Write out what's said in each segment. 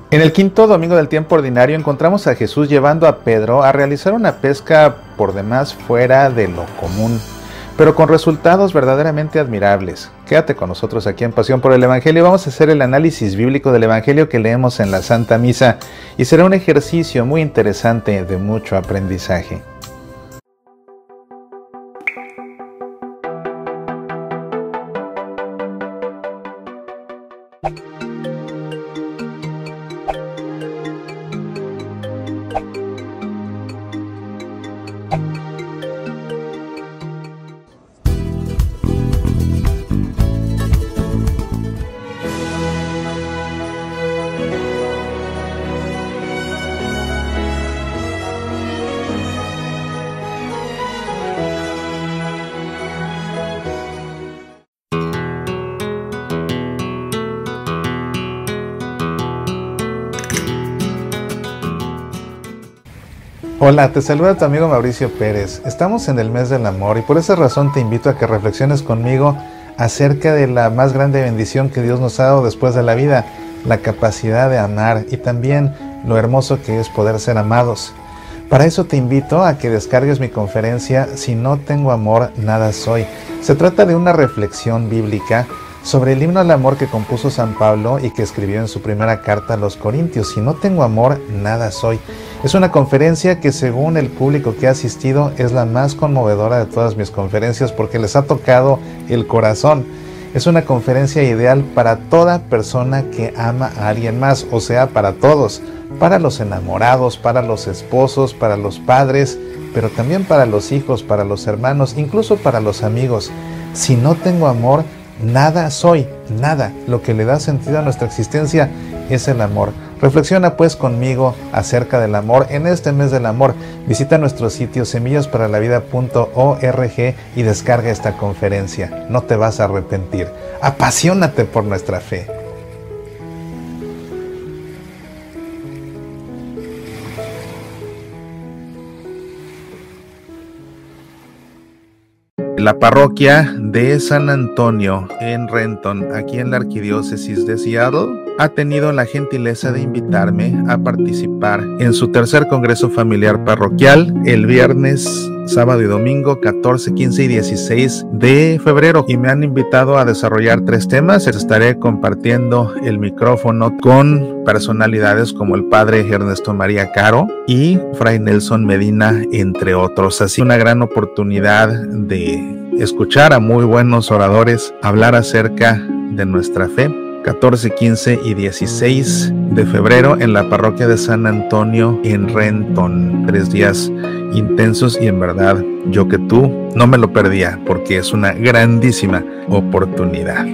En el quinto domingo del tiempo ordinario encontramos a Jesús llevando a Pedro a realizar una pesca por demás fuera de lo común, pero con resultados verdaderamente admirables. Quédate con nosotros aquí en Pasión por el Evangelio. Vamos a hacer el análisis bíblico del Evangelio que leemos en la Santa Misa y será un ejercicio muy interesante de mucho aprendizaje. Hola, te saluda tu amigo Mauricio Pérez. Estamos en el mes del amor y por esa razón te invito a que reflexiones conmigo acerca de la más grande bendición que Dios nos ha dado después de la vida, la capacidad de amar y también lo hermoso que es poder ser amados. Para eso te invito a que descargues mi conferencia Si no tengo amor, nada soy. Se trata de una reflexión bíblica sobre el himno al amor que compuso San Pablo y que escribió en su primera carta a los Corintios. Si no tengo amor, nada soy. Es una conferencia que, según el público que ha asistido, es la más conmovedora de todas mis conferencias porque les ha tocado el corazón. Es una conferencia ideal para toda persona que ama a alguien más, o sea, para todos, para los enamorados, para los esposos, para los padres, pero también para los hijos, para los hermanos, incluso para los amigos. Si no tengo amor, nada soy, nada. Lo que le da sentido a nuestra existencia es el amor. Reflexiona pues conmigo acerca del amor en este mes del amor. Visita nuestro sitio semillasparalavida.org y descarga esta conferencia. No te vas a arrepentir. Apasionate por nuestra fe. La parroquia de San Antonio en Renton, aquí en la arquidiócesis de Seattle, ha tenido la gentileza de invitarme a participar en su tercer congreso familiar parroquial el viernes, sábado y domingo 14, 15 y 16 de febrero, y me han invitado a desarrollar 3 temas. Estaré compartiendo el micrófono con personalidades como el padre Ernesto María Caro y Fray Nelson Medina, entre otros. Así una gran oportunidad de escuchar a muy buenos oradores hablar acerca de nuestra fe. 14, 15 y 16 de febrero en la parroquia de San Antonio en Renton. 3 días intensos y en verdad yo que tú no me lo perdía porque es una grandísima oportunidad.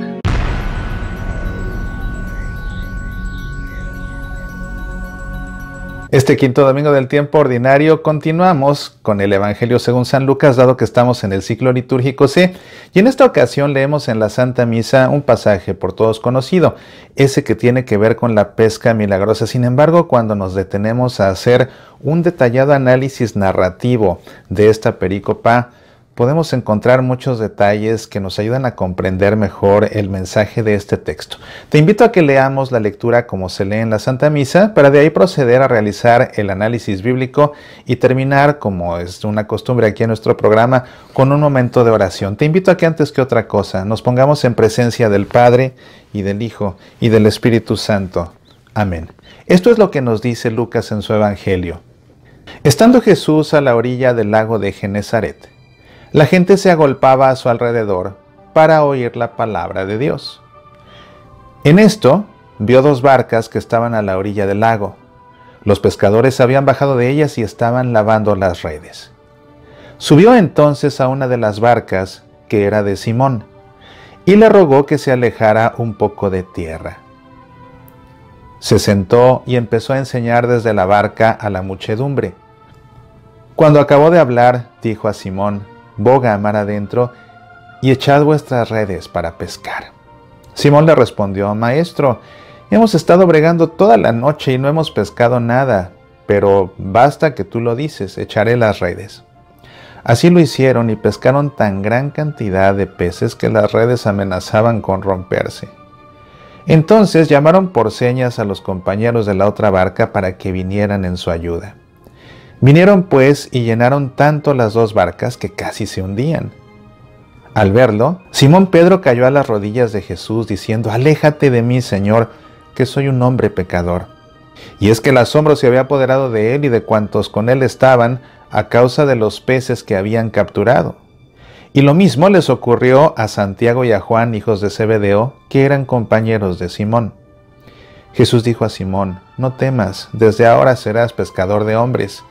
Este quinto domingo del tiempo ordinario continuamos con el Evangelio según San Lucas, dado que estamos en el ciclo litúrgico C, y en esta ocasión leemos en la Santa Misa un pasaje por todos conocido, ese que tiene que ver con la pesca milagrosa. Sin embargo, cuando nos detenemos a hacer un detallado análisis narrativo de esta perícopa, podemos encontrar muchos detalles que nos ayudan a comprender mejor el mensaje de este texto. Te invito a que leamos la lectura como se lee en la Santa Misa, para de ahí proceder a realizar el análisis bíblico y terminar, como es una costumbre aquí en nuestro programa, con un momento de oración. Te invito a que antes que otra cosa nos pongamos en presencia del Padre y del Hijo y del Espíritu Santo. Amén. Esto es lo que nos dice Lucas en su Evangelio. Estando Jesús a la orilla del lago de Genezaret, la gente se agolpaba a su alrededor para oír la palabra de Dios. En esto, vio 2 barcas que estaban a la orilla del lago. Los pescadores habían bajado de ellas y estaban lavando las redes. Subió entonces a una de las barcas, que era de Simón, y le rogó que se alejara un poco de tierra. Se sentó y empezó a enseñar desde la barca a la muchedumbre. Cuando acabó de hablar, dijo a Simón: boga a mar adentro y echad vuestras redes para pescar. Simón le respondió: Maestro, hemos estado bregando toda la noche y no hemos pescado nada, pero basta que tú lo dices, echaré las redes. Así lo hicieron y pescaron tan gran cantidad de peces que las redes amenazaban con romperse. Entonces llamaron por señas a los compañeros de la otra barca para que vinieran en su ayuda. Vinieron pues y llenaron tanto las dos barcas que casi se hundían. Al verlo, Simón Pedro cayó a las rodillas de Jesús diciendo: «Aléjate de mí, Señor, que soy un hombre pecador». Y es que el asombro se había apoderado de él y de cuantos con él estaban a causa de los peces que habían capturado. Y lo mismo les ocurrió a Santiago y a Juan, hijos de Zebedeo, que eran compañeros de Simón. Jesús dijo a Simón: «No temas, desde ahora serás pescador de hombres».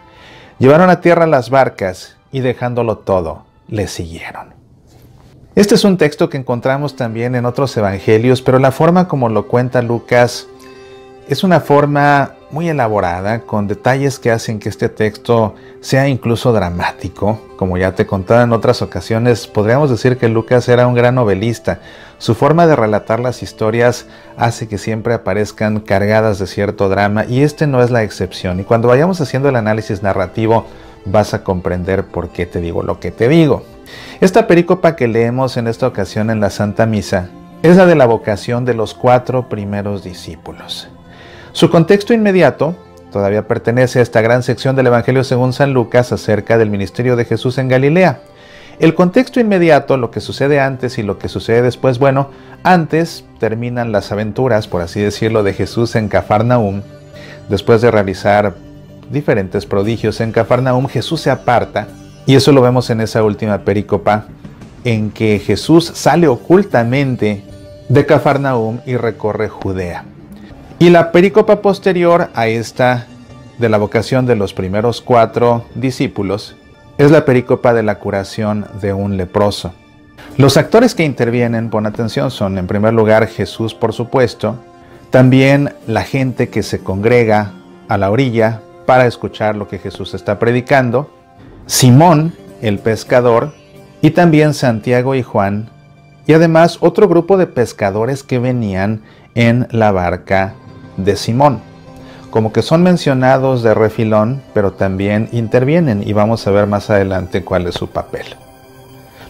Llevaron a tierra las barcas y dejándolo todo, le siguieron. Este es un texto que encontramos también en otros evangelios, pero la forma como lo cuenta Lucas es una forma muy elaborada, con detalles que hacen que este texto sea incluso dramático. Como ya te he contado en otras ocasiones, podríamos decir que Lucas era un gran novelista. Su forma de relatar las historias hace que siempre aparezcan cargadas de cierto drama, y este no es la excepción. Y cuando vayamos haciendo el análisis narrativo, vas a comprender por qué te digo lo que te digo. Esta perícopa que leemos en esta ocasión en la Santa Misa es la de la vocación de los 4 primeros discípulos. Su contexto inmediato todavía pertenece a esta gran sección del Evangelio según San Lucas acerca del ministerio de Jesús en Galilea. El contexto inmediato, lo que sucede antes y lo que sucede después, bueno, antes terminan las aventuras, por así decirlo, de Jesús en Cafarnaúm. Después de realizar diferentes prodigios en Cafarnaúm, Jesús se aparta, y eso lo vemos en esa última perícopa, en que Jesús sale ocultamente de Cafarnaúm y recorre Judea. Y la perícopa posterior a esta de la vocación de los primeros 4 discípulos es la perícopa de la curación de un leproso. Los actores que intervienen, pon atención, son en primer lugar Jesús, por supuesto, también la gente que se congrega a la orilla para escuchar lo que Jesús está predicando, Simón, el pescador, y también Santiago y Juan, y además otro grupo de pescadores que venían en la barca de Simón. Como que son mencionados de refilón, pero también intervienen, y vamos a ver más adelante cuál es su papel.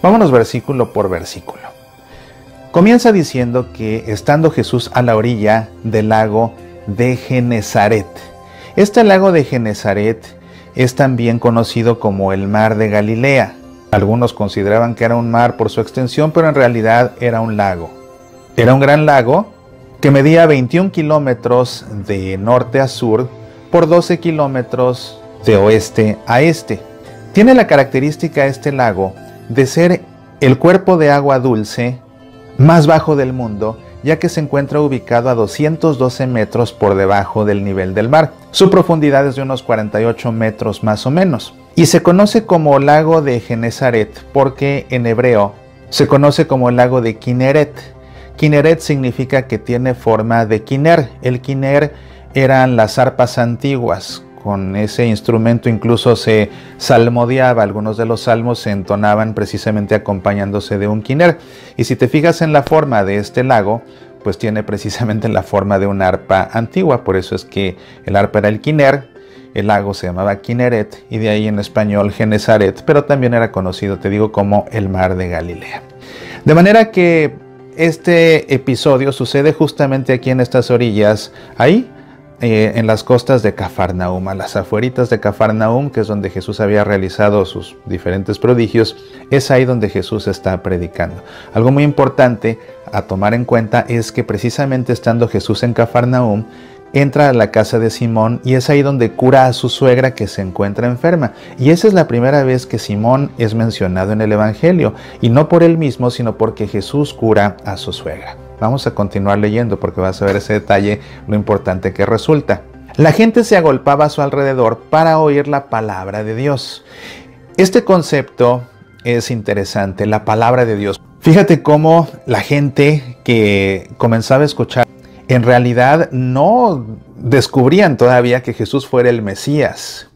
Vámonos versículo por versículo. Comienza diciendo que estando Jesús a la orilla del lago de Genesaret. Este lago de Genesaret es también conocido como el mar de Galilea. Algunos consideraban que era un mar por su extensión, pero en realidad era un lago. Era un gran lago que medía 21 kilómetros de norte a sur por 12 kilómetros de oeste a este. Tiene la característica este lago de ser el cuerpo de agua dulce más bajo del mundo, ya que se encuentra ubicado a 212 metros por debajo del nivel del mar. Su profundidad es de unos 48 metros más o menos. Y se conoce como lago de Genesaret porque en hebreo se conoce como el lago de Kineret. Kineret significa que tiene forma de quiner. El quiner eran las arpas antiguas. Con ese instrumento incluso se salmodiaba. Algunos de los salmos se entonaban precisamente acompañándose de un quiner. Y si te fijas en la forma de este lago, pues tiene precisamente la forma de una arpa antigua. Por eso es que el arpa era el quiner, el lago se llamaba Kineret, y de ahí en español Genesaret, pero también era conocido, te digo, como el mar de Galilea. De manera que este episodio sucede justamente aquí en estas orillas, ahí en las costas de Cafarnaúm, a las afueritas de Cafarnaúm, que es donde Jesús había realizado sus diferentes prodigios. Es ahí donde Jesús está predicando. Algo muy importante a tomar en cuenta es que precisamente estando Jesús en Cafarnaúm, entra a la casa de Simón y es ahí donde cura a su suegra que se encuentra enferma. Y esa es la primera vez que Simón es mencionado en el Evangelio, y no por él mismo, sino porque Jesús cura a su suegra. Vamos a continuar leyendo porque vas a ver ese detalle, lo importante que resulta. La gente se agolpaba a su alrededor para oír la palabra de Dios. Este concepto es interesante, la palabra de Dios. Fíjate cómo la gente que comenzaba a escuchar en realidad no descubrían todavía que Jesús fuera el Mesías.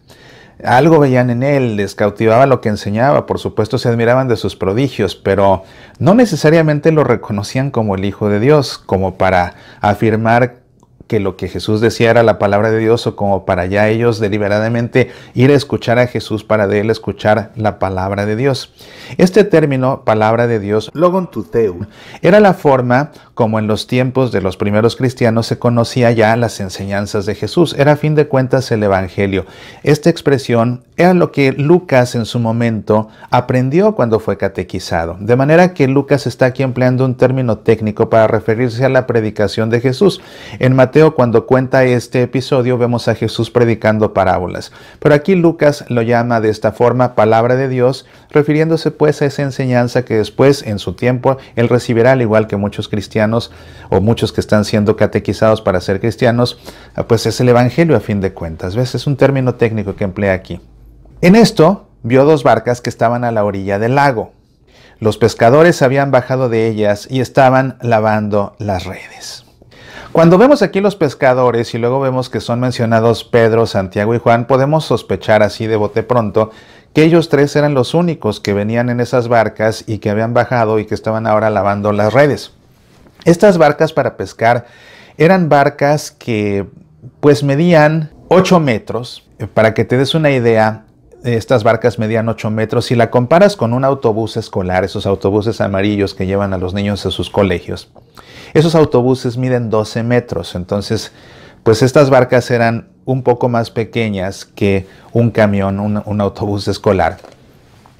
Algo veían en él, les cautivaba lo que enseñaba, por supuesto se admiraban de sus prodigios, pero no necesariamente lo reconocían como el Hijo de Dios, como para afirmar que lo que Jesús decía era la palabra de Dios, o como para ya ellos deliberadamente ir a escuchar a Jesús para de él escuchar la palabra de Dios. Este término, palabra de Dios, logon tuteu, era la forma como en los tiempos de los primeros cristianos se conocía ya las enseñanzas de Jesús. Era a fin de cuentas el Evangelio. Esta expresión era lo que Lucas en su momento aprendió cuando fue catequizado. De manera que Lucas está aquí empleando un término técnico para referirse a la predicación de Jesús. En Mateo, cuando cuenta este episodio, vemos a Jesús predicando parábolas. Pero aquí Lucas lo llama de esta forma palabra de Dios, refiriéndose pues a esa enseñanza que después en su tiempo él recibirá, al igual que muchos cristianos o muchos que están siendo catequizados para ser cristianos, pues es el Evangelio a fin de cuentas. ¿Ves? Es un término técnico que emplea aquí. En esto vio dos barcas que estaban a la orilla del lago. Los pescadores habían bajado de ellas y estaban lavando las redes. Cuando vemos aquí los pescadores y luego vemos que son mencionados Pedro, Santiago y Juan, podemos sospechar así de bote pronto que ellos tres eran los únicos que venían en esas barcas y que habían bajado y que estaban ahora lavando las redes. Estas barcas para pescar eran barcas que pues medían 8 metros. Para que te des una idea, estas barcas medían 8 metros. Si la comparas con un autobús escolar, esos autobuses amarillos que llevan a los niños a sus colegios, esos autobuses miden 12 metros. Entonces, pues estas barcas eran un poco más pequeñas que un camión, un autobús escolar.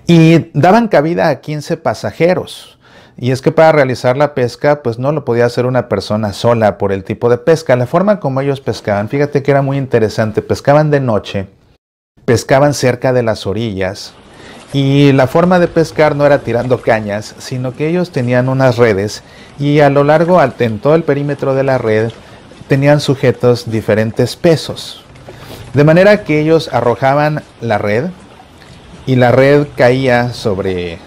Y daban cabida a 15 pasajeros. Y es que para realizar la pesca, pues no lo podía hacer una persona sola por el tipo de pesca. La forma como ellos pescaban, fíjate que era muy interesante. Pescaban de noche, pescaban cerca de las orillas. Y la forma de pescar no era tirando cañas, sino que ellos tenían unas redes y a lo largo, en todo el perímetro de la red, tenían sujetos diferentes pesos. De manera que ellos arrojaban la red y la red caía sobre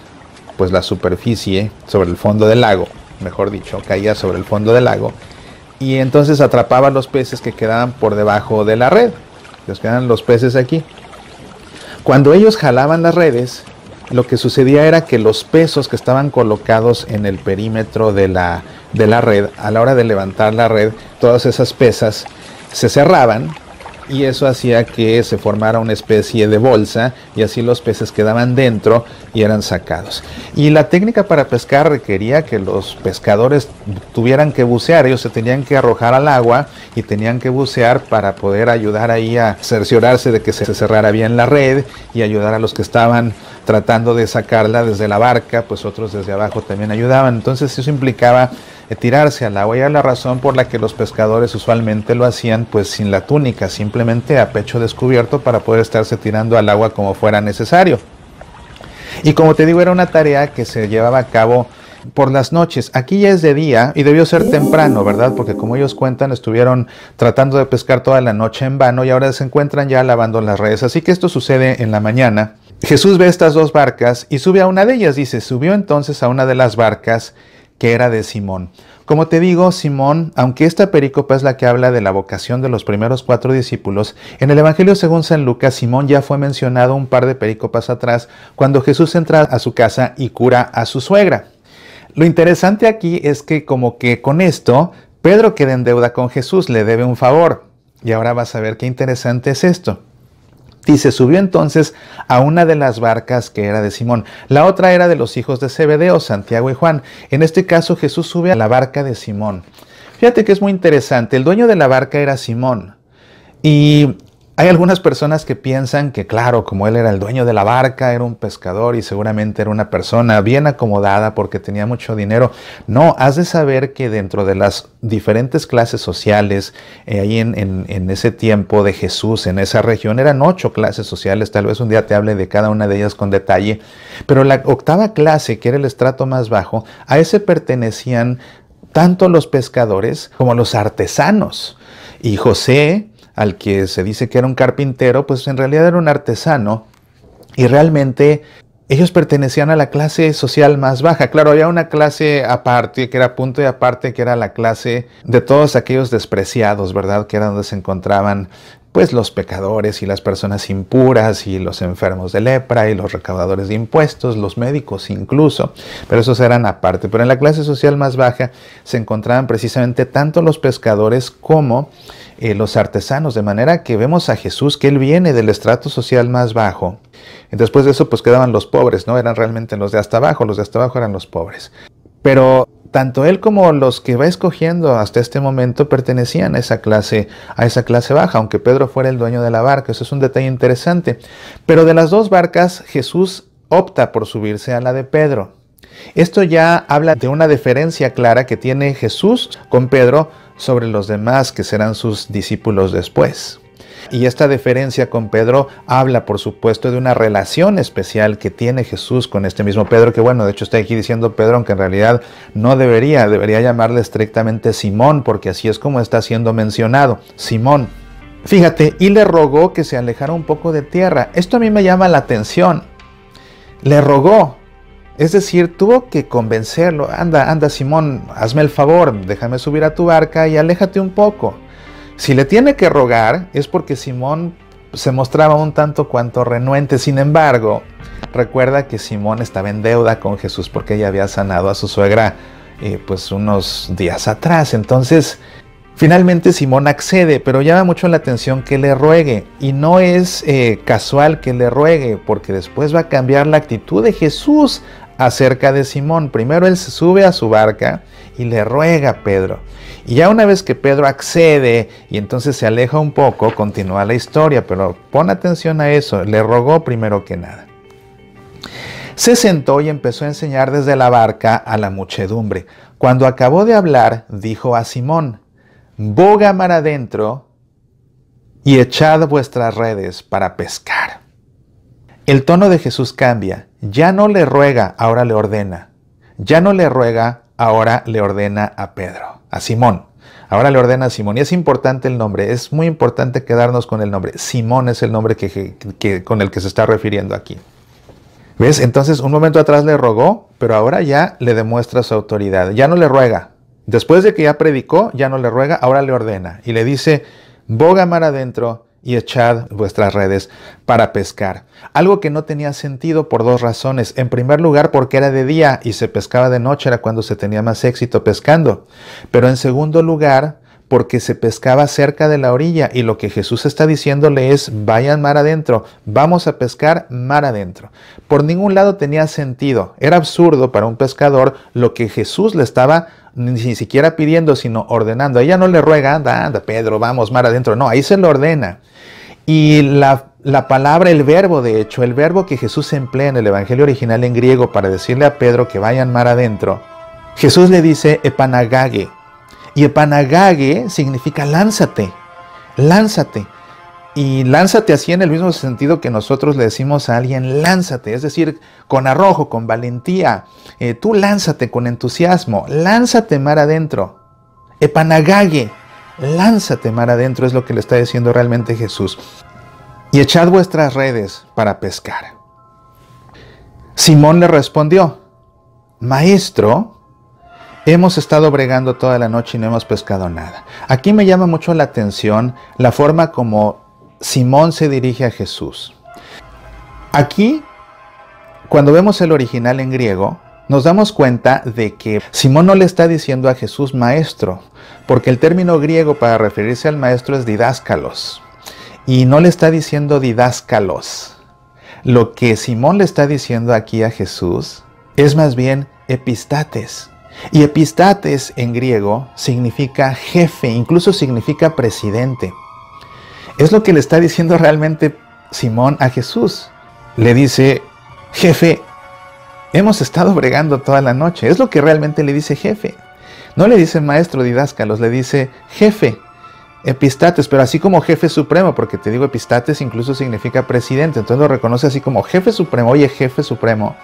pues la superficie, sobre el fondo del lago, mejor dicho, caía sobre el fondo del lago y entonces atrapaba los peces que quedaban por debajo de la red. Les quedan los peces aquí. Cuando ellos jalaban las redes, lo que sucedía era que los pesos que estaban colocados en el perímetro de la red, a la hora de levantar la red, todas esas pesas se cerraban y eso hacía que se formara una especie de bolsa y así los peces quedaban dentro y eran sacados. Y la técnica para pescar requería que los pescadores tuvieran que bucear. Ellos se tenían que arrojar al agua y tenían que bucear para poder ayudar ahí a cerciorarse de que se cerrara bien la red y ayudar a los que estaban tratando de sacarla desde la barca, pues otros desde abajo también ayudaban. Entonces eso implicaba tirarse al agua, y era la razón por la que los pescadores usualmente lo hacían pues sin la túnica, simplemente a pecho descubierto para poder estarse tirando al agua como fuera necesario. Y como te digo, era una tarea que se llevaba a cabo por las noches. Aquí ya es de día y debió ser temprano, ¿verdad? Porque como ellos cuentan, estuvieron tratando de pescar toda la noche en vano y ahora se encuentran ya lavando las redes. Así que esto sucede en la mañana. Jesús ve estas dos barcas y sube a una de ellas. Dice, subió entonces a una de las barcas que era de Simón. Como te digo, Simón, aunque esta perícopa es la que habla de la vocación de los primeros 4 discípulos, en el Evangelio según San Lucas, Simón ya fue mencionado un par de perícopas atrás, cuando Jesús entra a su casa y cura a su suegra. Lo interesante aquí es que como que con esto, Pedro queda en deuda con Jesús, le debe un favor. Y ahora vas a ver qué interesante es esto. Dice, subió entonces a una de las barcas que era de Simón. La otra era de los hijos de Zebedeo, Santiago y Juan. En este caso, Jesús sube a la barca de Simón. Fíjate que es muy interesante. El dueño de la barca era Simón. Y hay algunas personas que piensan que, claro, como él era el dueño de la barca, era un pescador y seguramente era una persona bien acomodada porque tenía mucho dinero. No, has de saber que dentro de las diferentes clases sociales, ahí en ese tiempo de Jesús, en esa región, eran 8 clases sociales. Tal vez un día te hable de cada una de ellas con detalle. Pero la octava clase, que era el estrato más bajo, a ese pertenecían tanto los pescadores como los artesanos. Y José, al que se dice que era un carpintero, pues en realidad era un artesano y realmente ellos pertenecían a la clase social más baja. Claro, había una clase aparte, que era punto y aparte, que era la clase de todos aquellos despreciados, ¿verdad? Que era donde se encontraban pues los pecadores y las personas impuras y los enfermos de lepra y los recaudadores de impuestos, los médicos incluso, pero esos eran aparte. Pero en la clase social más baja se encontraban precisamente tanto los pescadores como los artesanos, de manera que vemos a Jesús que él viene del estrato social más bajo. Y después de eso pues quedaban los pobres, ¿no? Eran realmente los de hasta abajo eran los pobres. Pero tanto él como los que va escogiendo hasta este momento pertenecían a esa clase baja, aunque Pedro fuera el dueño de la barca. Eso es un detalle interesante. Pero de las dos barcas, Jesús opta por subirse a la de Pedro. Esto ya habla de una diferencia clara que tiene Jesús con Pedro sobre los demás que serán sus discípulos después. Y esta deferencia con Pedro habla, por supuesto, de una relación especial que tiene Jesús con este mismo Pedro, que bueno, de hecho está aquí diciendo Pedro, aunque en realidad no debería llamarle estrictamente Simón, porque así es como está siendo mencionado, Simón. Fíjate, y le rogó que se alejara un poco de tierra. Esto a mí me llama la atención. Le rogó. Es decir, tuvo que convencerlo. Anda, Simón, hazme el favor, déjame subir a tu barca y aléjate un poco. Si le tiene que rogar es porque Simón se mostraba un tanto cuanto renuente. Sin embargo, recuerda que Simón estaba en deuda con Jesús porque ella había sanado a su suegra pues unos días atrás. Entonces, finalmente Simón accede, pero llama mucho la atención que le ruegue. Y no es casual que le ruegue, porque después va a cambiar la actitud de Jesús acerca de Simón. Primero él se sube a su barca y le ruega a Pedro. Y ya una vez que Pedro accede y entonces se aleja un poco, continúa la historia, pero pon atención a eso, le rogó primero que nada. Se sentó y empezó a enseñar desde la barca a la muchedumbre. Cuando acabó de hablar, dijo a Simón: boga mar adentro y echad vuestras redes para pescar. El tono de Jesús cambia. Ya no le ruega, ahora le ordena. Ya no le ruega, ahora le ordena a Pedro, a Simón. Ahora le ordena a Simón. Y es importante el nombre, es muy importante quedarnos con el nombre. Simón es el nombre con el que se está refiriendo aquí. ¿Ves? Entonces, un momento atrás le rogó, pero ahora ya le demuestra su autoridad. Ya no le ruega. Después de que ya predicó, ya no le ruega, ahora le ordena. Y le dice: boga mar adentro y echad vuestras redes para pescar. Algo que no tenía sentido por dos razones. En primer lugar, porque era de día y se pescaba de noche, era cuando se tenía más éxito pescando. Pero en segundo lugar, porque se pescaba cerca de la orilla, y lo que Jesús está diciéndole es: vayan mar adentro, vamos a pescar mar adentro. Por ningún lado tenía sentido. Era absurdo para un pescador lo que Jesús le estaba ni siquiera pidiendo, sino ordenando. A ella no le ruega: anda, Pedro, vamos mar adentro. No, ahí se lo ordena. Y la palabra, el verbo, de hecho, el verbo que Jesús emplea en el Evangelio original en griego para decirle a Pedro que vayan mar adentro, Jesús le dice epanagage. Y epanagage significa lánzate, lánzate. Y lánzate así en el mismo sentido que nosotros le decimos a alguien: lánzate, es decir, con arrojo, con valentía. Tú lánzate con entusiasmo, lánzate mar adentro. Epanagage, lánzate mar adentro, es lo que le está diciendo realmente Jesús. Y echad vuestras redes para pescar. Simón le respondió: Maestro, hemos estado bregando toda la noche y no hemos pescado nada. Aquí me llama mucho la atención la forma como Simón se dirige a Jesús. Aquí, cuando vemos el original en griego, nos damos cuenta de que Simón no le está diciendo a Jesús maestro, porque el término griego para referirse al maestro es didáscalos, y no le está diciendo didáscalos. Lo que Simón le está diciendo aquí a Jesús es más bien epistates. Y epistates en griego significa jefe, incluso significa presidente. Es lo que le está diciendo realmente Simón a Jesús. Le dice: jefe, hemos estado bregando toda la noche. Es lo que realmente le dice jefe. No le dice maestro didáscalos, le dice jefe, epistates, pero así como jefe supremo, porque te digo, epistates incluso significa presidente. Entonces lo reconoce así como jefe supremo. Oye, jefe supremo,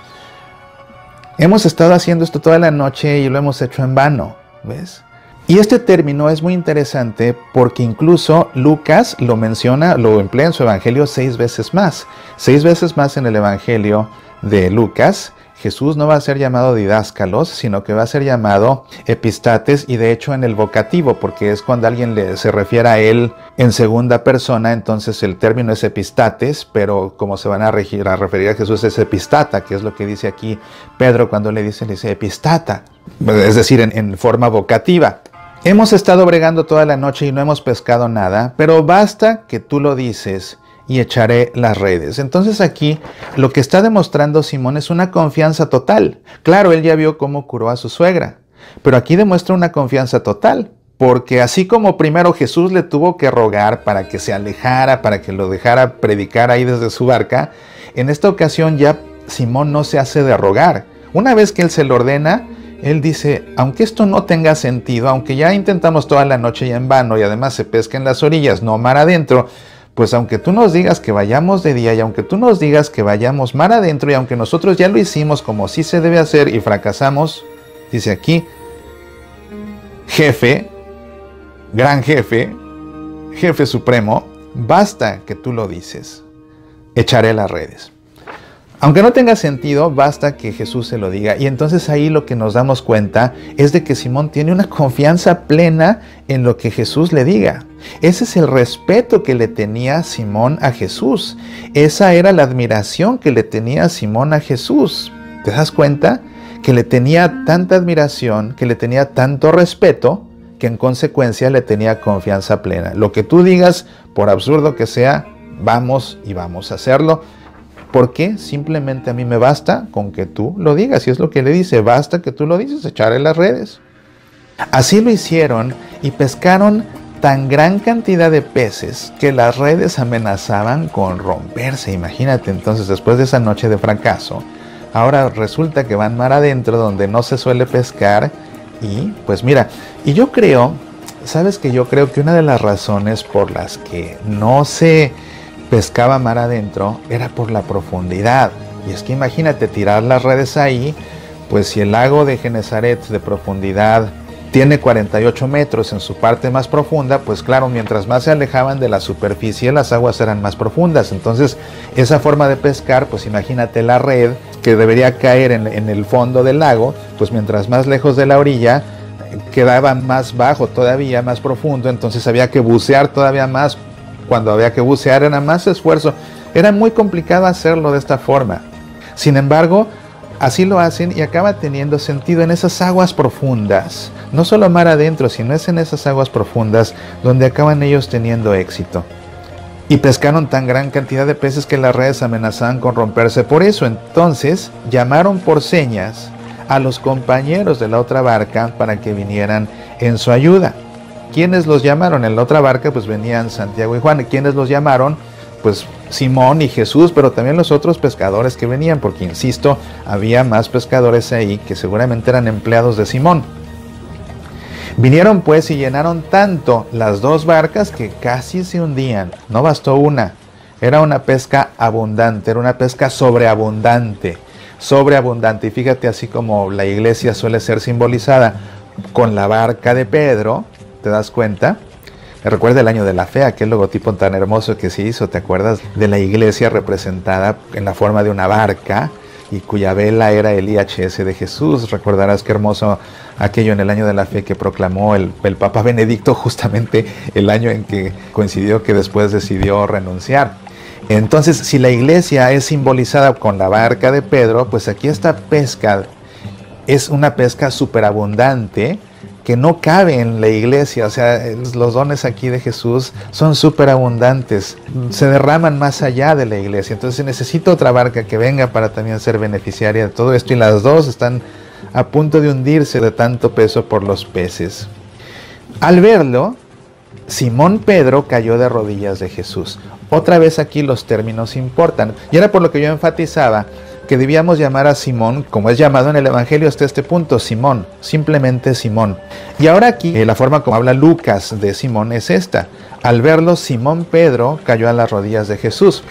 hemos estado haciendo esto toda la noche y lo hemos hecho en vano, ¿ves? Y este término es muy interesante porque incluso Lucas lo menciona, lo emplea en su evangelio 6 veces más. 6 veces más en el evangelio de Lucas, Jesús no va a ser llamado didáscalos, sino que va a ser llamado epistates, y de hecho en el vocativo, porque es cuando alguien se refiere a él en segunda persona, entonces el término es epistates, pero como se van a referir a Jesús es epistata, que es lo que dice aquí Pedro cuando le dice epistata, es decir, en forma vocativa. Hemos estado bregando toda la noche y no hemos pescado nada, pero basta que tú lo dices y echaré las redes. Entonces aquí lo que está demostrando Simón es una confianza total. Claro, él ya vio cómo curó a su suegra, pero aquí demuestra una confianza total, porque así como primero Jesús le tuvo que rogar para que se alejara, para que lo dejara predicar ahí desde su barca, en esta ocasión ya Simón no se hace de rogar. Una vez que él se lo ordena, él dice, aunque esto no tenga sentido, aunque ya intentamos toda la noche y en vano, y además se pesca en las orillas, no mar adentro, pues aunque tú nos digas que vayamos de día, y aunque tú nos digas que vayamos mar adentro, y aunque nosotros ya lo hicimos como sí se debe hacer y fracasamos, dice aquí, jefe, gran jefe, jefe supremo, basta que tú lo dices, echaré las redes. Aunque no tenga sentido, basta que Jesús se lo diga. Y entonces ahí lo que nos damos cuenta es de que Simón tiene una confianza plena en lo que Jesús le diga. Ese es el respeto que le tenía Simón a Jesús. Esa era la admiración que le tenía Simón a Jesús. ¿Te das cuenta? Que le tenía tanta admiración, que le tenía tanto respeto, que en consecuencia le tenía confianza plena. Lo que tú digas, por absurdo que sea, vamos y vamos a hacerlo. ¿Por qué? Simplemente a mí me basta con que tú lo digas. Y es lo que le dice, basta que tú lo dices, echaré las redes. Así lo hicieron y pescaron tan gran cantidad de peces que las redes amenazaban con romperse. Imagínate entonces, después de esa noche de fracaso, ahora resulta que van mar adentro donde no se suele pescar. Y pues mira, y yo creo, ¿sabes qué? Yo creo que una de las razones por las que no se pescaba mar adentro era por la profundidad. Y es que imagínate tirar las redes ahí, pues si el lago de Genezaret de profundidad tiene 48 metros en su parte más profunda, pues claro, mientras más se alejaban de la superficie, las aguas eran más profundas. Entonces, esa forma de pescar, pues imagínate la red que debería caer en el fondo del lago, pues mientras más lejos de la orilla, quedaba más bajo todavía, más profundo, entonces había que bucear todavía más. Cuando había que bucear era más esfuerzo. Era muy complicado hacerlo de esta forma. Sin embargo, así lo hacen y acaba teniendo sentido en esas aguas profundas. No solo mar adentro, sino es en esas aguas profundas donde acaban ellos teniendo éxito. Y pescaron tan gran cantidad de peces que las redes amenazaban con romperse. Por eso entonces llamaron por señas a los compañeros de la otra barca para que vinieran en su ayuda. ¿Quiénes los llamaron? En la otra barca pues venían Santiago y Juan. ¿Quiénes los llamaron? Pues Simón y Jesús, pero también los otros pescadores que venían, porque insisto, había más pescadores ahí que seguramente eran empleados de Simón. Vinieron pues y llenaron tanto las dos barcas que casi se hundían. No bastó una. Era una pesca abundante, era una pesca sobreabundante. Sobreabundante. Y fíjate, así como la iglesia suele ser simbolizada con la barca de Pedro, ¿te das cuenta? Recuerda el año de la fe, aquel logotipo tan hermoso que se hizo, ¿te acuerdas? De la iglesia representada en la forma de una barca y cuya vela era el IHS de Jesús. Recordarás qué hermoso aquello en el año de la fe que proclamó el Papa Benedicto, justamente el año en que coincidió que después decidió renunciar. Entonces, si la iglesia es simbolizada con la barca de Pedro, pues aquí esta pesca es una pesca superabundante que no cabe en la iglesia. O sea, los dones aquí de Jesús son superabundantes, se derraman más allá de la iglesia. Entonces necesita otra barca que venga para también ser beneficiaria de todo esto, y las dos están a punto de hundirse de tanto peso por los peces. Al verlo, Simón Pedro cayó de rodillas de Jesús. Otra vez aquí los términos importan, y era por lo que yo enfatizaba que debíamos llamar a Simón, como es llamado en el Evangelio hasta este punto, Simón, simplemente Simón. Y ahora aquí, la forma como habla Lucas de Simón es esta. Al verlo, Simón Pedro cayó a las rodillas de Jesús.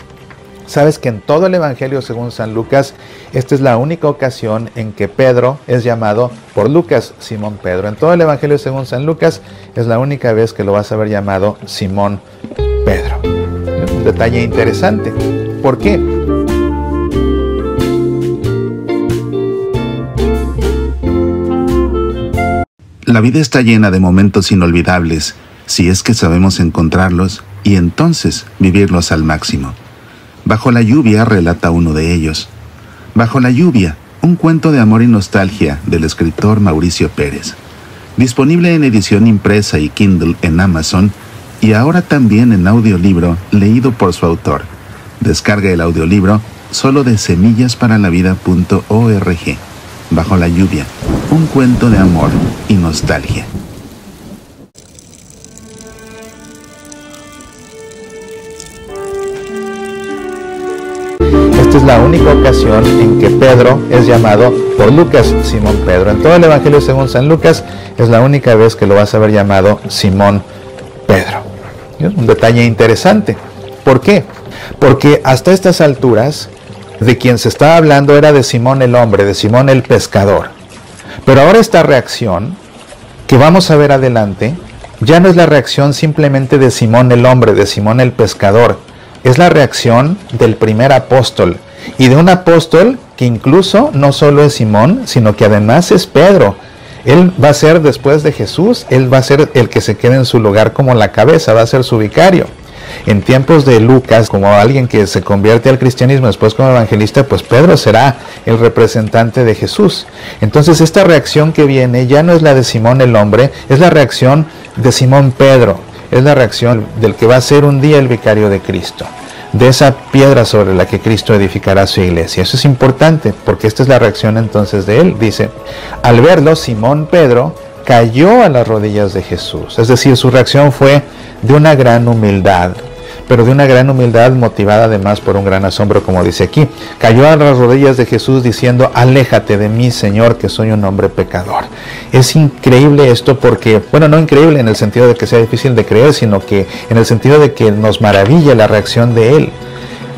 Sabes que en todo el Evangelio según San Lucas, esta es la única ocasión en que Pedro es llamado por Lucas Simón Pedro. En todo el Evangelio según San Lucas es la única vez que lo vas a ver llamado Simón Pedro. Es un detalle interesante. ¿Por qué? La vida está llena de momentos inolvidables, si es que sabemos encontrarlos y entonces vivirlos al máximo. Bajo la lluvia relata uno de ellos. Bajo la lluvia, un cuento de amor y nostalgia del escritor Mauricio Pérez. Disponible en edición impresa y Kindle en Amazon y ahora también en audiolibro leído por su autor. Descarga el audiolibro solo de semillasparalavida.org. Bajo la lluvia, un cuento de amor y nostalgia. Esta es la única ocasión en que Pedro es llamado por Lucas Simón Pedro. En todo el Evangelio según San Lucas es la única vez que lo vas a ver llamado Simón Pedro. Es un detalle interesante. ¿Por qué? Porque hasta estas alturas de quien se estaba hablando era de Simón el hombre, de Simón el pescador. Pero ahora esta reacción que vamos a ver adelante ya no es la reacción simplemente de Simón el hombre, de Simón el pescador. Es la reacción del primer apóstol, y de un apóstol que incluso no solo es Simón, sino que además es Pedro. Él va a ser, después de Jesús, él va a ser el que se quede en su lugar como la cabeza, va a ser su vicario. En tiempos de Lucas, como alguien que se convierte al cristianismo después como evangelista, pues Pedro será el representante de Jesús. Entonces esta reacción que viene ya no es la de Simón el hombre, es la reacción de Simón Pedro. Es la reacción del que va a ser un día el vicario de Cristo, de esa piedra sobre la que Cristo edificará su iglesia. Eso es importante, porque esta es la reacción entonces de él. Dice, al verlo, Simón Pedro cayó a las rodillas de Jesús. Es decir, su reacción fue de una gran humildad, pero de una gran humildad motivada además por un gran asombro, como dice aquí. Cayó a las rodillas de Jesús diciendo, aléjate de mí, Señor, que soy un hombre pecador. Es increíble esto porque, bueno, no increíble en el sentido de que sea difícil de creer, sino que en el sentido de que nos maravilla la reacción de él.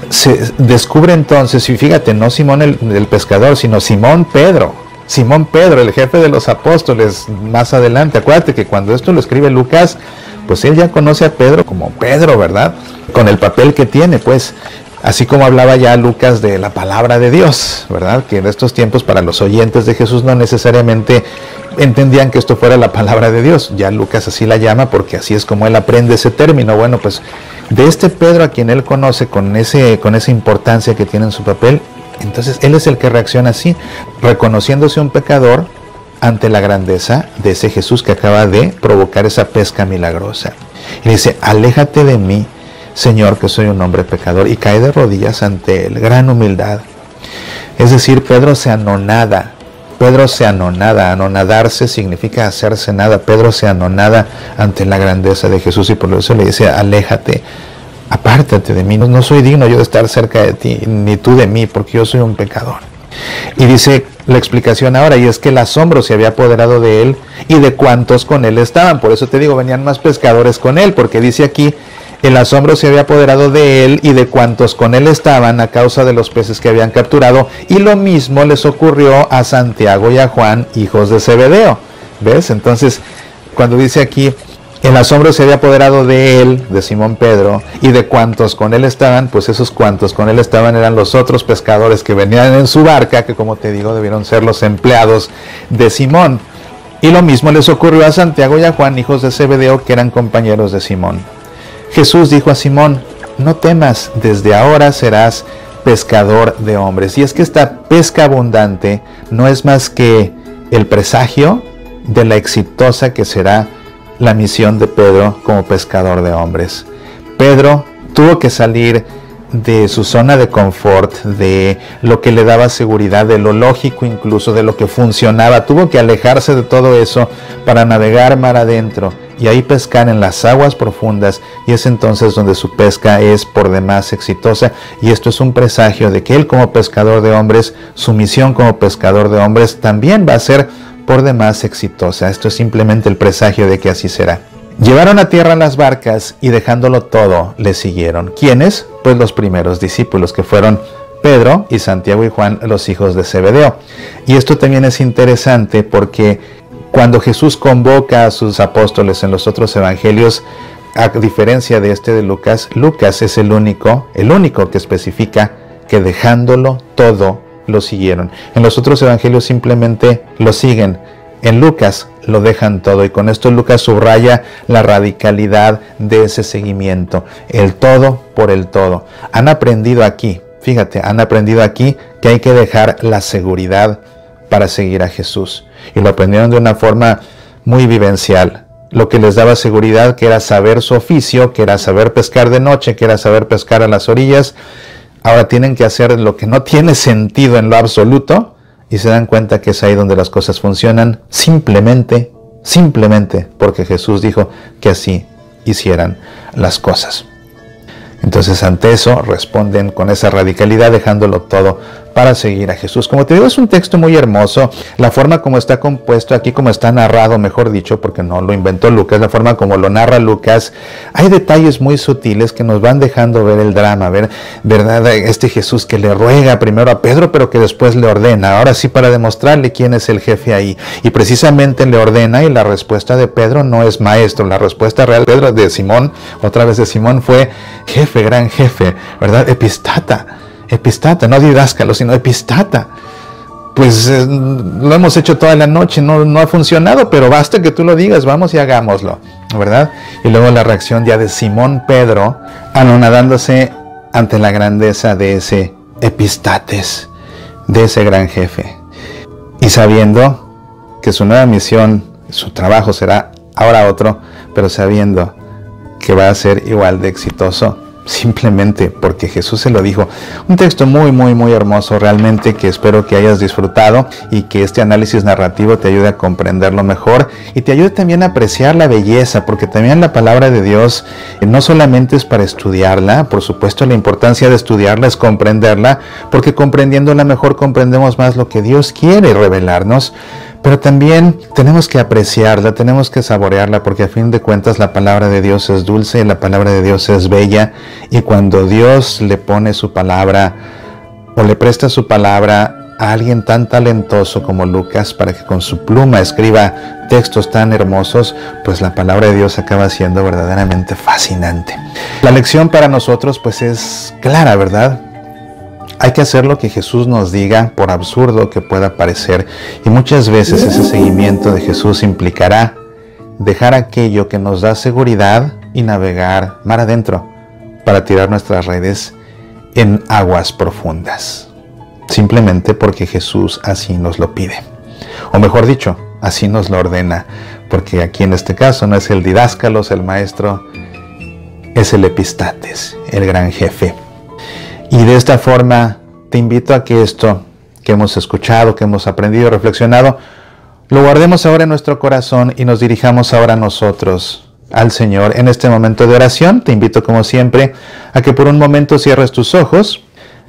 Se descubre entonces, y fíjate, no Simón el pescador, sino Simón Pedro. Simón Pedro, el jefe de los apóstoles, más adelante. Acuérdate que cuando esto lo escribe Lucas, pues él ya conoce a Pedro como Pedro, ¿verdad? Con el papel que tiene, pues, así como hablaba ya Lucas de la palabra de Dios, ¿verdad? Que en estos tiempos para los oyentes de Jesús no necesariamente entendían que esto fuera la palabra de Dios. Ya Lucas así la llama porque así es como él aprende ese término. Bueno, pues de este Pedro a quien él conoce con esa importancia que tiene en su papel, entonces él es el que reacciona así, reconociéndose un pecador ante la grandeza de ese Jesús que acaba de provocar esa pesca milagrosa. Y dice, aléjate de mí, Señor, que soy un hombre pecador, y cae de rodillas ante él, gran humildad. Es decir, Pedro se anonada. Pedro se anonada. Anonadarse significa hacerse nada. Pedro se anonada ante la grandeza de Jesús y por eso le dice, aléjate, apártate de mí, no soy digno yo de estar cerca de ti, ni tú de mí, porque yo soy un pecador. Y dice la explicación ahora, y es que el asombro se había apoderado de él y de cuantos con él estaban. Por eso te digo, venían más pescadores con él, porque dice aquí, el asombro se había apoderado de él y de cuantos con él estaban a causa de los peces que habían capturado. Y lo mismo les ocurrió a Santiago y a Juan, hijos de Zebedeo. ¿Ves? Entonces, cuando dice aquí, el asombro se había apoderado de él, de Simón Pedro, y de cuantos con él estaban, pues esos cuantos con él estaban eran los otros pescadores que venían en su barca, que como te digo, debieron ser los empleados de Simón. Y lo mismo les ocurrió a Santiago y a Juan, hijos de Zebedeo, que eran compañeros de Simón. Jesús dijo a Simón, no temas, desde ahora serás pescador de hombres. Y es que esta pesca abundante no es más que el presagio de la exitosa que será la misión de Pedro como pescador de hombres. Pedro tuvo que salir de su zona de confort, de lo que le daba seguridad, de lo lógico incluso, de lo que funcionaba. Tuvo que alejarse de todo eso para navegar mar adentro y ahí pescar en las aguas profundas, y es entonces donde su pesca es por demás exitosa. Y esto es un presagio de que él como pescador de hombres, su misión como pescador de hombres también va a ser por demás exitosa. Esto es simplemente el presagio de que así será. Llevaron a tierra las barcas y dejándolo todo, le siguieron. ¿Quiénes? Pues los primeros discípulos, que fueron Pedro y Santiago y Juan, los hijos de Zebedeo. Y esto también es interesante porque cuando Jesús convoca a sus apóstoles en los otros evangelios, a diferencia de este de Lucas, Lucas es el único que especifica que dejándolo todo, lo siguieron. En los otros evangelios simplemente lo siguen. En Lucas lo dejan todo, y con esto Lucas subraya la radicalidad de ese seguimiento, el todo por el todo. Han aprendido aquí, fíjate, han aprendido aquí que hay que dejar la seguridad para seguir a Jesús, y lo aprendieron de una forma muy vivencial. Lo que les daba seguridad, que era saber su oficio, que era saber pescar de noche, que era saber pescar a las orillas, ahora tienen que hacer lo que no tiene sentido en lo absoluto, y se dan cuenta que es ahí donde las cosas funcionan, simplemente porque Jesús dijo que así hicieran las cosas. Entonces, ante eso, responden con esa radicalidad, dejándolo todo para seguir a Jesús. Como te digo, es un texto muy hermoso. La forma como está compuesto aquí, como está narrado, mejor dicho, porque no lo inventó Lucas, la forma como lo narra Lucas, hay detalles muy sutiles que nos van dejando ver el drama, ver, ¿verdad? Este Jesús que le ruega primero a Pedro, pero que después le ordena, ahora sí, para demostrarle quién es el jefe ahí. Y precisamente le ordena, y la respuesta de Pedro no es maestro, la respuesta real de Pedro, de Simón, otra vez de Simón, fue jefe, gran jefe, ¿verdad? Epistata, no didáscalo, sino epistata. Pues lo hemos hecho toda la noche, no ha funcionado, pero basta que tú lo digas, vamos y hagámoslo, ¿verdad? Y luego la reacción ya de Simón Pedro, anonadándose ante la grandeza de ese epistates, de ese gran jefe, y sabiendo que su nueva misión, su trabajo será ahora otro, pero sabiendo que va a ser igual de exitoso, simplemente porque Jesús se lo dijo. Un texto muy, muy, muy hermoso realmente, que espero que hayas disfrutado, y que este análisis narrativo te ayude a comprenderlo mejor y te ayude también a apreciar la belleza, porque también la palabra de Dios no solamente es para estudiarla. Por supuesto, la importancia de estudiarla es comprenderla, porque comprendiéndola mejor comprendemos más lo que Dios quiere revelarnos. Pero también tenemos que apreciarla, tenemos que saborearla, porque a fin de cuentas la palabra de Dios es dulce, la palabra de Dios es bella, y cuando Dios le pone su palabra o le presta su palabra a alguien tan talentoso como Lucas para que con su pluma escriba textos tan hermosos, pues la palabra de Dios acaba siendo verdaderamente fascinante. La lección para nosotros pues es clara, ¿verdad? Hay que hacer lo que Jesús nos diga, por absurdo que pueda parecer, y muchas veces ese seguimiento de Jesús implicará dejar aquello que nos da seguridad y navegar mar adentro para tirar nuestras redes en aguas profundas, simplemente porque Jesús así nos lo pide, o mejor dicho, así nos lo ordena, porque aquí en este caso no es el didáscalos, el maestro, es el epistates, el gran jefe. Y de esta forma te invito a que esto que hemos escuchado, que hemos aprendido, reflexionado, lo guardemos ahora en nuestro corazón y nos dirijamos ahora nosotros al Señor en este momento de oración. Te invito, como siempre, a que por un momento cierres tus ojos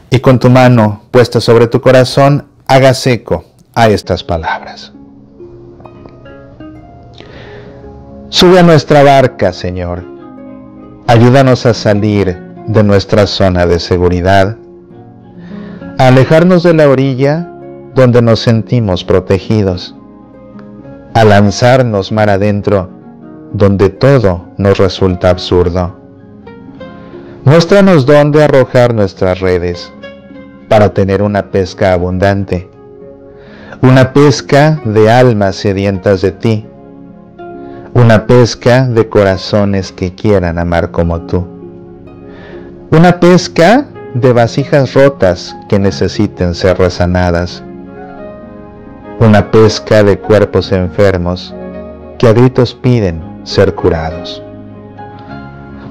y con tu mano puesta sobre tu corazón hagas eco a estas palabras. Sube a nuestra barca, Señor. Ayúdanos a salir de nuestra zona de seguridad, a alejarnos de la orilla donde nos sentimos protegidos, a lanzarnos mar adentro donde todo nos resulta absurdo. Muéstranos dónde arrojar nuestras redes para tener una pesca abundante, una pesca de almas sedientas de ti, una pesca de corazones que quieran amar como tú. Una pesca de vasijas rotas que necesiten ser resanadas. Una pesca de cuerpos enfermos que a gritos piden ser curados.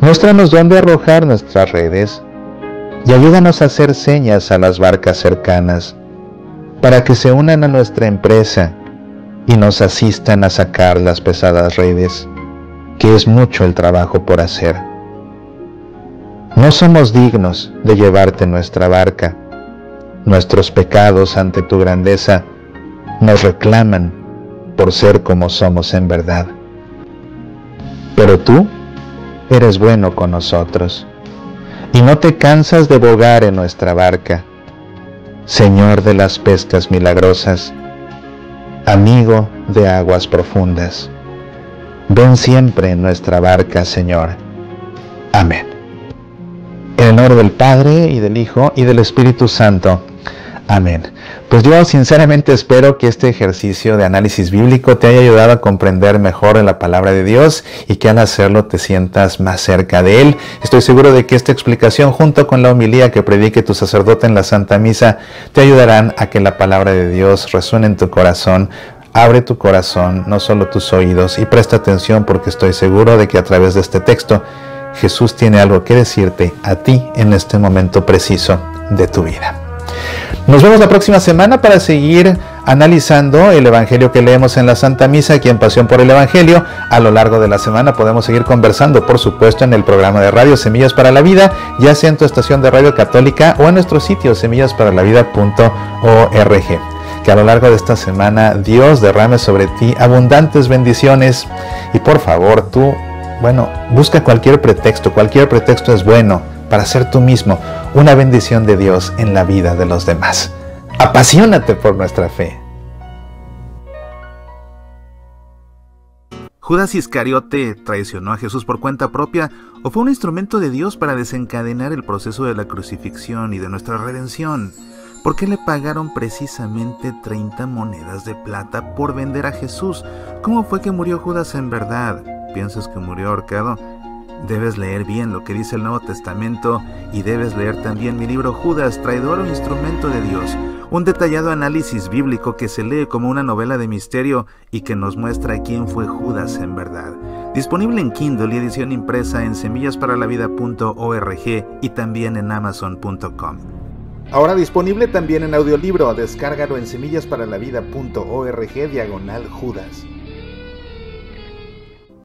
Muéstranos dónde arrojar nuestras redes y ayúdanos a hacer señas a las barcas cercanas para que se unan a nuestra empresa y nos asistan a sacar las pesadas redes, que es mucho el trabajo por hacer. No somos dignos de llevarte nuestra barca. Nuestros pecados ante tu grandeza nos reclaman por ser como somos en verdad. Pero tú eres bueno con nosotros y no te cansas de bogar en nuestra barca. Señor de las pescas milagrosas, amigo de aguas profundas, ven siempre en nuestra barca, Señor. Amén. En el nombre del Padre, y del Hijo, y del Espíritu Santo. Amén. Pues yo sinceramente espero que este ejercicio de análisis bíblico te haya ayudado a comprender mejor la palabra de Dios y que al hacerlo te sientas más cerca de Él. Estoy seguro de que esta explicación junto con la homilía que predique tu sacerdote en la Santa Misa te ayudarán a que la palabra de Dios resuene en tu corazón. Abre tu corazón, no solo tus oídos, y presta atención porque estoy seguro de que a través de este texto Jesús tiene algo que decirte a ti en este momento preciso de tu vida. Nos vemos la próxima semana para seguir analizando el Evangelio que leemos en la Santa Misa aquí en Pasión por el Evangelio. A lo largo de la semana podemos seguir conversando, por supuesto, en el programa de radio Semillas para la Vida, ya sea en tu estación de radio católica o en nuestro sitio semillasparalavida.org. Que a lo largo de esta semana Dios derrame sobre ti abundantes bendiciones y por favor tú, busca cualquier pretexto es bueno para ser tú mismo una bendición de Dios en la vida de los demás. Apasionate por nuestra fe. ¿Judas Iscariote traicionó a Jesús por cuenta propia o fue un instrumento de Dios para desencadenar el proceso de la crucifixión y de nuestra redención? ¿Por qué le pagaron precisamente 30 monedas de plata por vender a Jesús? ¿Cómo fue que murió Judas en verdad? ¿Piensas que murió ahorcado? Debes leer bien lo que dice el Nuevo Testamento y debes leer también mi libro Judas, traidor o instrumento de Dios, un detallado análisis bíblico que se lee como una novela de misterio y que nos muestra quién fue Judas en verdad. Disponible en Kindle y edición impresa en semillasparalavida.org y también en amazon.com. Ahora disponible también en audiolibro, descárgalo en semillasparalavida.org/Judas.